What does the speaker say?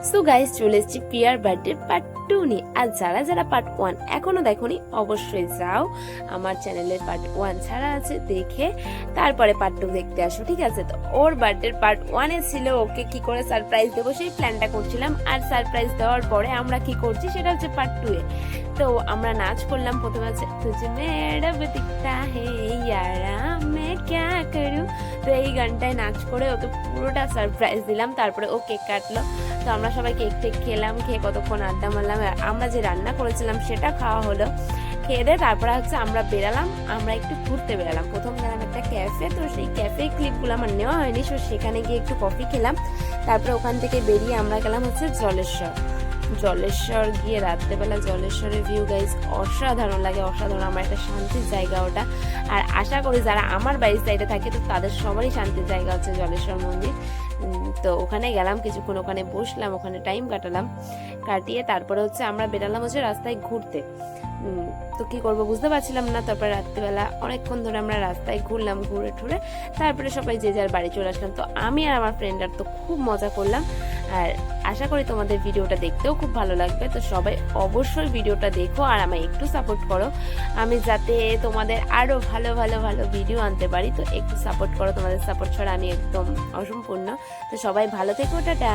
So guys, চলে এসেছি প্রিয়ার বার্থডে পার্ট 2 নিয়ে। আর যারা যারা পার্ট 1 এখনো দেখোনি অবশ্যই যাও, আমার চ্যানেলের পার্ট 1 ছাড়া আছে, দেখে তারপরে পার্ট 2 দেখতে আসো, ঠিক আছে? তো ওর বার্থডে পার্ট 1 এ ছিল ওকে কি করে সারপ্রাইজ দেবো সেই প্ল্যানটা করছিলাম। আর সারপ্রাইজ দেওয়ার পরে আমরা কি করছি সেটা হচ্ছে পার্ট 2 এ। তো আমরা নাচ করলাম, প্রথমে আছে তুঝে মেরা দিখতা হে ইয়ারা মে ক্যা করু। তো এই গানটায় নাচ করে ওকে পুরোটা সারপ্রাইজ দিলাম। তারপরে ও কেক কাটলো, তো আমরা সবাই কেক টেক খেলাম, খেয়ে কতক্ষণ আড্ডা মারলাম। আমরা যে রান্না করেছিলাম সেটা খাওয়া হলো। খেয়ে দিয়ে তারপরে হচ্ছে আমরা বেরালাম, আমরা একটু ঘুরতে বেরালাম। প্রথম গেলাম একটা ক্যাফে, তো সেই ক্যাফে ক্লিপগুলো আমার নেওয়া হয়নি, সো সেখানে গিয়ে একটু কফি খেলাম। তারপরে ওখান থেকে বেরিয়ে আমরা গেলাম হচ্ছে জলেশ্বর গিয়ে রাত্রেবেলা জলেশ্বরের ভিউ গাইস অসাধারণ লাগে, অসাধারণ। আমার একটা শান্তির জায়গা ওটা। আর আশা করি যারা আমার বাড়ির সাইডে থাকে তো তাদের সবারই শান্তির জায়গা হচ্ছে জলেশ্বর মন্দির। তো ওখানে গেলাম, কিছুক্ষণ ওখানে বসলাম, ওখানে টাইম কাটিয়ে তারপরে হচ্ছে আমরা বেরালাম হচ্ছে রাস্তায় ঘুরতে। তো কি করবো বুঝতে পারছিলাম না। তারপরে রাত্রিবেলা অনেকক্ষণ ধরে আমরা রাস্তায় ঘুরলাম, ঘুরে টুরে তারপরে সবাই যে যার বাড়ি চলে আসলাম। তো আমি আর আমার ফ্রেন্ডরা তো খুব মজা করলাম। আর আশা করি তোমাদের ভিডিওটা দেখতেও খুব ভালো লাগবে। তো সবাই অবশ্যই ভিডিওটা দেখো আর আমায় একটু সাপোর্ট করো, আমি যাতে তোমাদের আরো ভালো ভালো ভালো ভিডিও আনতে পারি। তো একটু সাপোর্ট করো, তোমাদের সাপোর্ট ছাড়া আমি একদম অসম্পূর্ণ। তো সবাই ভালো থেকো, টাটা।